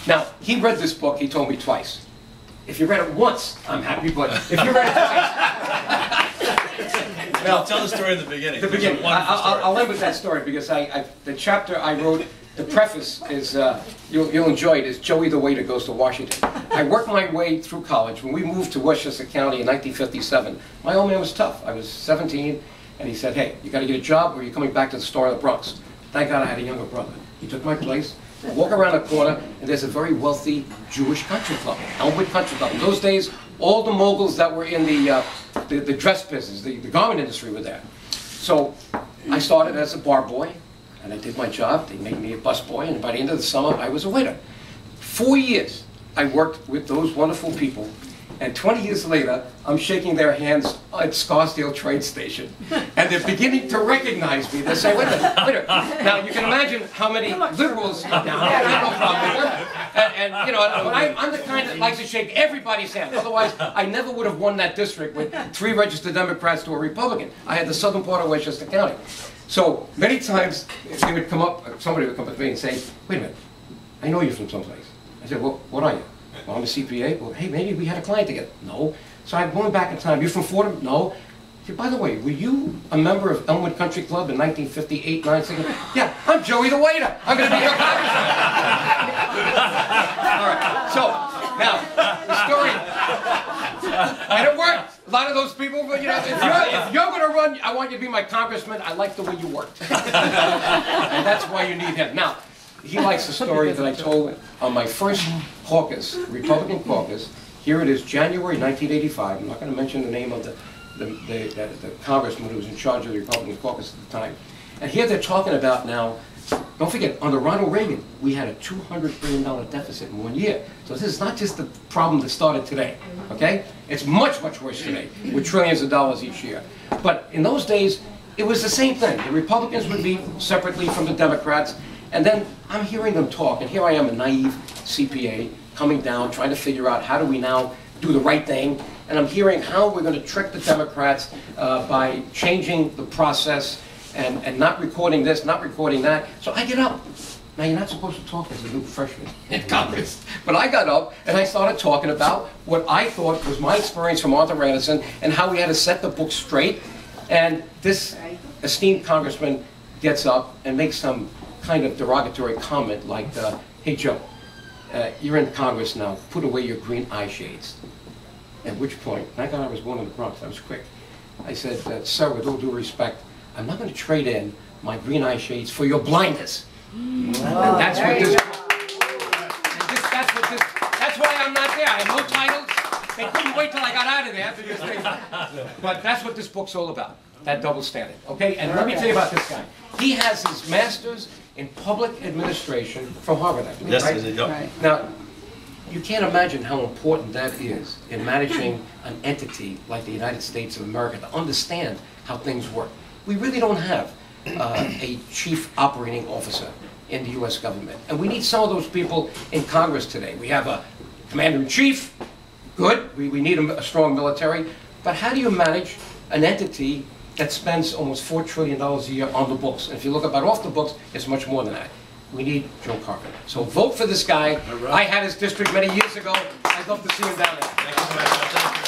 Now, he read this book, he told me twice. If you read it once, I'm happy, but if you read it twice... Well, tell the story in the beginning. The beginning. I'll end with that story because the chapter I wrote, the preface is, you'll enjoy it, is Joey the Waiter Goes to Washington. I worked my way through college. When we moved to Westchester County in 1957, my old man was tough. I was 17, and he said, hey, you got to get a job or you're coming back to the store in the Bronx. Thank God I had a younger brother. He took my place. I walk around the corner, and there's a very wealthy Jewish country club, Elmwood Country Club. In those days, all the moguls that were in the dress business, the garment industry were there. So I started as a bar boy, and I did my job. They made me a bus boy, and by the end of the summer, I was a waiter. 4 years, I worked with those wonderful people, and 20 years later, I'm shaking their hands at Scarsdale train station, and they're beginning to recognize me. They say, wait a minute, wait a minute. Now, you can imagine how many liberals are down there. I have no problem with them. And you know, I'm the kind that likes to shake everybody's hand. Otherwise, I never would have won that district with 3 registered Democrats to a Republican. I had the southern part of Westchester County. So many times, they would come up, somebody would come up to me and say, wait a minute, I know you from someplace. I said, well, what are you? Well, I'm a CPA. Well, hey, maybe we had a client together. No. So I'm going back in time. You from Fordham? No. I said, by the way, were you a member of Elmwood Country Club in 1958, 96? Yeah, I'm Joey the Waiter. I'm going to be your congressman. All right. So, now, the story, and it worked. A lot of those people, but you know, if you're going to run, I want you to be my congressman. I like the way you worked. And that's why you need him. Now, he likes the story that I told on my first caucus, Republican caucus. Here it is, January 1985. I'm not going to mention the name of the congressman who was in charge of the Republican caucus at the time. And here they're talking about now, don't forget, under Ronald Reagan, we had a $200 billion deficit in 1 year. So this is not just the problem that started today, okay? It's much, much worse today, with trillions of dollars each year. But in those days, it was the same thing. The Republicans would meet separately from the Democrats. And then I'm hearing them talk, and here I am, a naive CPA, coming down, trying to figure out how do we now do the right thing. And I'm hearing how we're going to trick the Democrats by changing the process and not recording this, not recording that. So I get up. Now, you're not supposed to talk as a new freshman in Congress. But I got up, and I started talking about what I thought was my experience from Arthur Anderson and how we had to set the book straight. And this esteemed congressman gets up and makes some kind of derogatory comment like, hey Joe, you're in Congress now, put away your green eye shades. At which point, thank God I was born in the Bronx, I was quick. I said, sir, with all due respect, I'm not going to trade in my green eye shades for your blindness. And that's what this, that's why I'm not there. I have no titles. They couldn't wait till I got out of there because but that's what this book's all about, that double standard, okay? And let me tell you about this guy. He has his master's in public administration from Harvard, I believe, yes, right? Right. Now, you can't imagine how important that is in managing an entity like the United States of America to understand how things work. We really don't have a chief operating officer in the U.S. government. And we need some of those people in Congress today. We have a commander-in-chief, good. We need a strong military. But how do you manage an entity that spends almost $4 trillion a year on the books? And if you look about off the books, it's much more than that. We need Joe Carvin. So vote for this guy. Right. I had his district many years ago. I'd love to see him down there. Thank you so much.